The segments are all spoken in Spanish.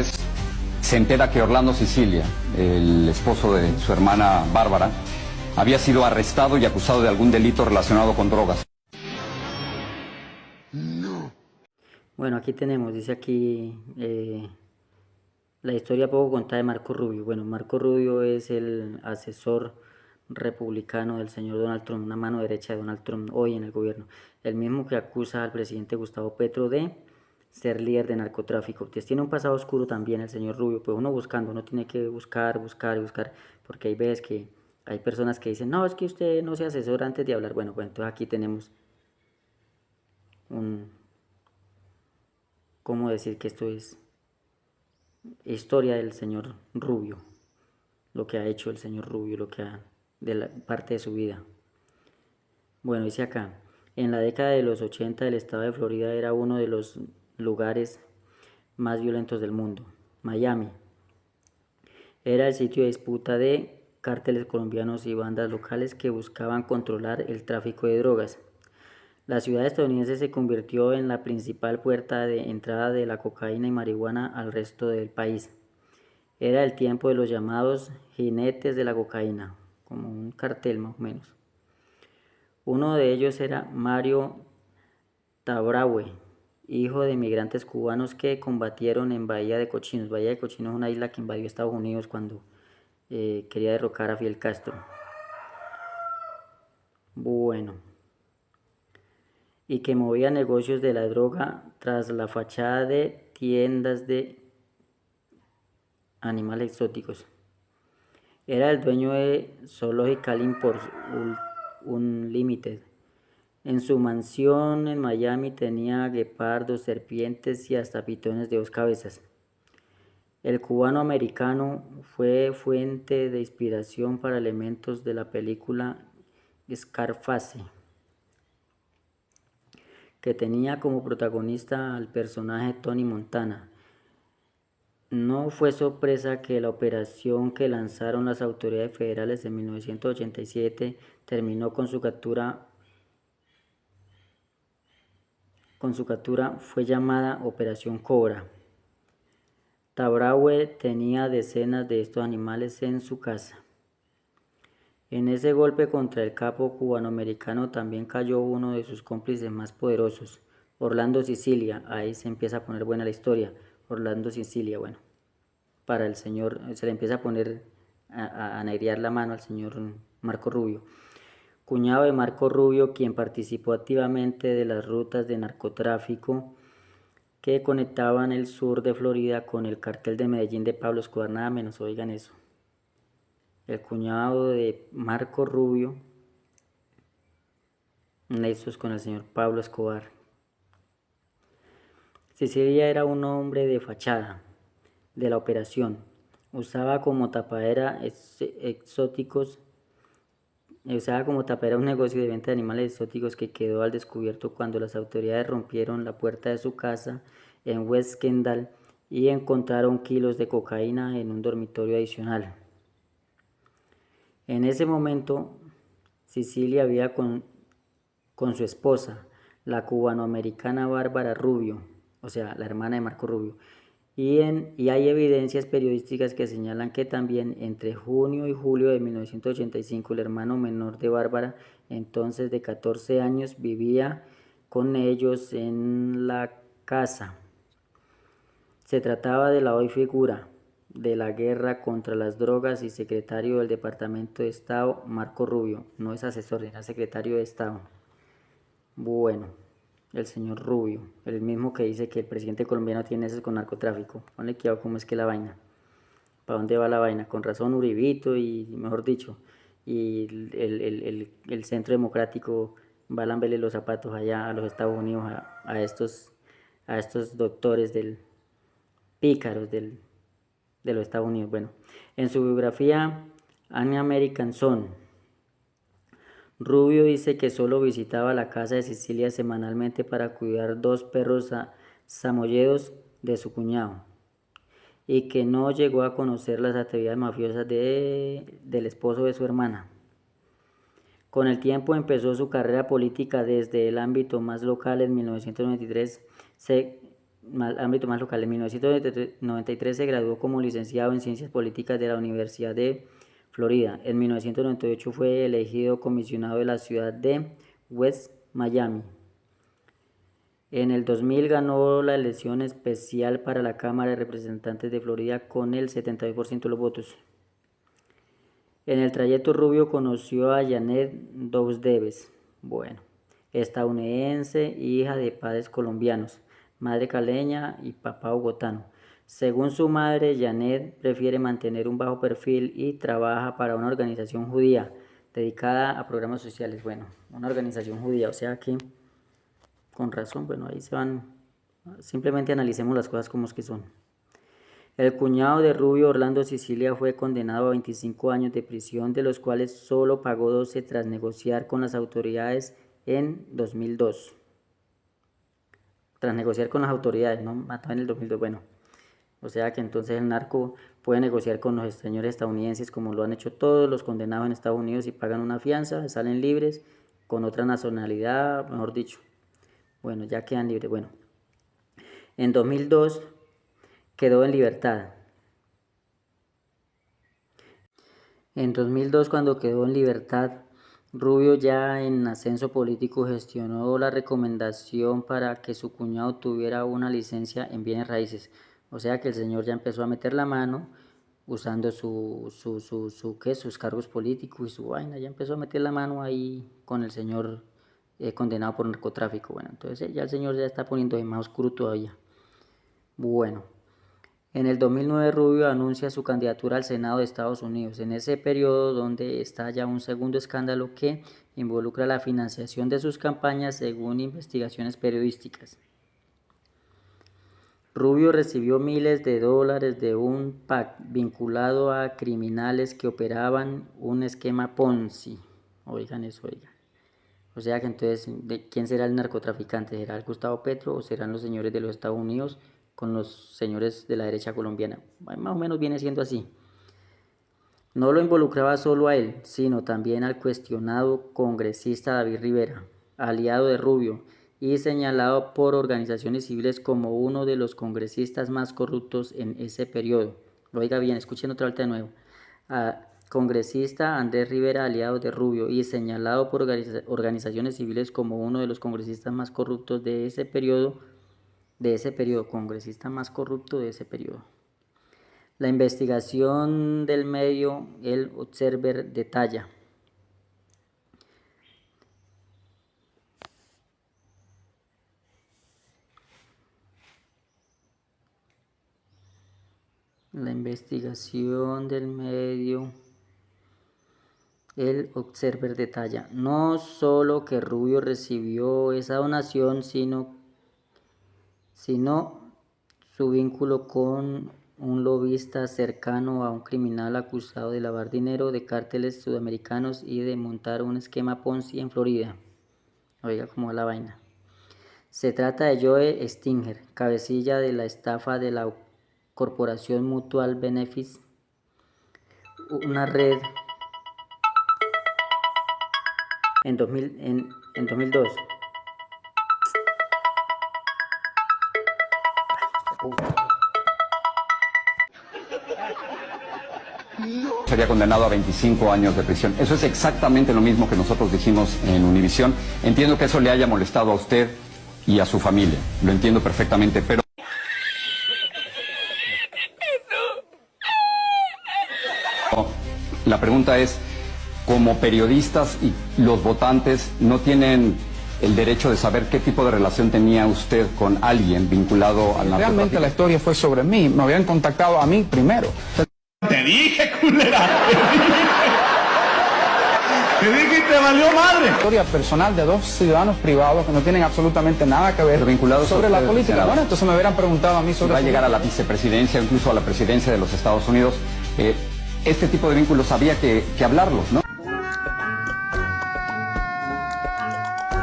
Se entera que Orlando Sicilia, el esposo de su hermana Bárbara, había sido arrestado y acusado de algún delito relacionado con drogas. Bueno, aquí tenemos, dice aquí la historia poco contada de Marco Rubio. Bueno, Marco Rubio es el asesor republicano del señor Donald Trump, una mano derecha de Donald Trump hoy en el gobierno, el mismo que acusa al presidente Gustavo Petro de ser líder de narcotráfico. Pues tiene un pasado oscuro también el señor Rubio, pues uno buscando, uno tiene que buscar, porque hay veces que hay personas que dicen, no, es que usted no se asesora antes de hablar. Bueno, pues entonces aquí tenemos un, ¿cómo decir que esto es historia del señor Rubio? Lo que ha hecho el señor Rubio, lo que ha, de la parte de su vida. Bueno, dice acá, en la década de los 80 el estado de Florida era uno de los lugares más violentos del mundo. Miami era el sitio de disputa de cárteles colombianos y bandas locales que buscaban controlar el tráfico de drogas. La ciudad estadounidense se convirtió en la principal puerta de entrada de la cocaína y marihuana al resto del país. Era el tiempo de los llamados jinetes de la cocaína, como un cartel más o menos. Uno de ellos era Mario Tabraue, hijo de inmigrantes cubanos que combatieron en Bahía de Cochinos. Bahía de Cochinos es una isla que invadió Estados Unidos cuando quería derrocar a Fidel Castro. Bueno, y que movía negocios de la droga tras la fachada de tiendas de animales exóticos. Era el dueño de Zoological Imports Unlimited. En su mansión en Miami tenía guepardos, serpientes y hasta pitones de 2 cabezas. El cubano americano fue fuente de inspiración para elementos de la película Scarface, que tenía como protagonista al personaje Tony Montana. No fue sorpresa que la operación que lanzaron las autoridades federales en 1987 terminó con su captura. Fue llamada Operación Cobra. Tabraue tenía decenas de estos animales en su casa. En ese golpe contra el capo cubanoamericano también cayó uno de sus cómplices más poderosos, Orlando Sicilia. Ahí se empieza a poner buena la historia. Orlando Sicilia, bueno, para el señor, se le empieza a poner a negrear la mano al señor Marco Rubio. Cuñado de Marco Rubio, quien participó activamente de las rutas de narcotráfico que conectaban el sur de Florida con el cartel de Medellín de Pablo Escobar, nada menos, oigan eso. El cuñado de Marco Rubio, nexos con el señor Pablo Escobar. Sicilia era un hombre de fachada de la operación. Usaba como tapadera un negocio de venta de animales exóticos que quedó al descubierto cuando las autoridades rompieron la puerta de su casa en West Kendall y encontraron kilos de cocaína en un dormitorio adicional. En ese momento, Sicilia vivía con su esposa, la cubanoamericana Bárbara Rubio, o sea, la hermana de Marco Rubio. Y hay evidencias periodísticas que señalan que también entre junio y julio de 1985 el hermano menor de Bárbara, entonces de 14 años, vivía con ellos en la casa. Se trataba de la hoy figura de la guerra contra las drogas y secretario del Departamento de Estado, Marco Rubio. No es asesor, era secretario de Estado. Bueno, el señor Rubio, el mismo que dice que el presidente colombiano tiene eso con narcotráfico. Ponle cuidado cómo es que la vaina. ¿Para dónde va la vaina? Con razón Uribito y, mejor dicho, y el Centro Democrático va a lamberle los zapatos allá a los Estados Unidos, a estos doctores pícaros de los Estados Unidos. Bueno, en su biografía, An American Son, Rubio dice que solo visitaba la casa de Sicilia semanalmente para cuidar 2 perros samoyedos de su cuñado y que no llegó a conocer las actividades mafiosas del esposo de su hermana. Con el tiempo empezó su carrera política desde el ámbito más local. En 1993 ámbito más local. En 1993 se graduó como licenciado en Ciencias Políticas de la Universidad de Florida. En 1998 fue elegido comisionado de la ciudad de West Miami. En el 2000 ganó la elección especial para la Cámara de Representantes de Florida con el 72% de los votos. En el trayecto Rubio conoció a Janet Dousdebes, estadounidense, hija de padres colombianos, madre caleña y papá bogotano. Según su madre, Janet prefiere mantener un bajo perfil y trabaja para una organización judía dedicada a programas sociales. Una organización judía, o sea que con razón, ahí se van, simplemente analicemos las cosas como es que son. El cuñado de Rubio, Orlando Sicilia, fue condenado a 25 años de prisión, de los cuales solo pagó 12 tras negociar con las autoridades en 2002. Tras negociar con las autoridades, no mató en el 2002, o sea que entonces el narco puede negociar con los señores estadounidenses como lo han hecho todos los condenados en Estados Unidos y pagan una fianza, salen libres con otra nacionalidad, mejor dicho. Ya quedan libres. En 2002 quedó en libertad. En 2002, cuando quedó en libertad, Rubio, ya en ascenso político, gestionó la recomendación para que su cuñado tuviera una licencia en bienes raíces. O sea que el señor ya empezó a meter la mano usando sus cargos políticos y su vaina. Ya empezó a meter la mano ahí con el señor condenado por narcotráfico. Entonces ya el señor ya está poniéndose más oscuro todavía. En el 2009 Rubio anuncia su candidatura al Senado de Estados Unidos. En ese periodo donde está ya un segundo escándalo que involucra la financiación de sus campañas según investigaciones periodísticas. Rubio recibió miles de dólares de un PAC vinculado a criminales que operaban un esquema Ponzi. Oigan eso. O sea que entonces, ¿quién será el narcotraficante? ¿Será el Gustavo Petro o serán los señores de los Estados Unidos con los señores de la derecha colombiana? Más o menos viene siendo así. No lo involucraba solo a él, sino también al cuestionado congresista David Rivera, aliado de Rubio, y señalado por organizaciones civiles como uno de los congresistas más corruptos en ese periodo. Oiga bien, escuchen otra vez de nuevo. Congresista Andrés Rivera, aliado de Rubio, y señalado por organizaciones civiles como uno de los congresistas más corruptos de ese periodo, congresista más corrupto de ese periodo. La investigación del medio El Observer detalla. La investigación del medio El Observer detalla no solo que Rubio recibió esa donación, sino su vínculo con un lobista cercano a un criminal acusado de lavar dinero de cárteles sudamericanos y de montar un esquema Ponzi en Florida. Oiga cómo va la vaina. Se trata de Joe Stinger, cabecilla de la estafa de la Corporación Mutual Benefits, una red en 2002. Sería condenado a 25 años de prisión. Eso es exactamente lo mismo que nosotros dijimos en Univisión. Entiendo que eso le haya molestado a usted y a su familia. Lo entiendo perfectamente, pero... La pregunta es, como periodistas y los votantes no tienen el derecho de saber qué tipo de relación tenía usted con alguien vinculado al narcotráfico. Realmente la historia fue sobre mí, me habían contactado a mí primero. Te dije, culera, te dije y te valió madre. La historia personal de dos ciudadanos privados que no tienen absolutamente nada que ver pero vinculados sobre la política. Senado. Bueno, entonces me hubieran preguntado a mí sobre... Va a llegar a la vicepresidencia, incluso a la presidencia de los Estados Unidos. Este tipo de vínculos había que hablarlos, ¿no?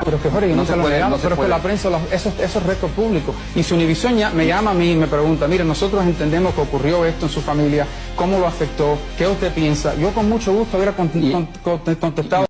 Pero que Jorge, no se lo negamos, pero que la prensa, eso es récord público. Y si Univisión me llama a mí y me pregunta, mire, nosotros entendemos que ocurrió esto en su familia, cómo lo afectó, qué usted piensa, yo con mucho gusto hubiera contestado.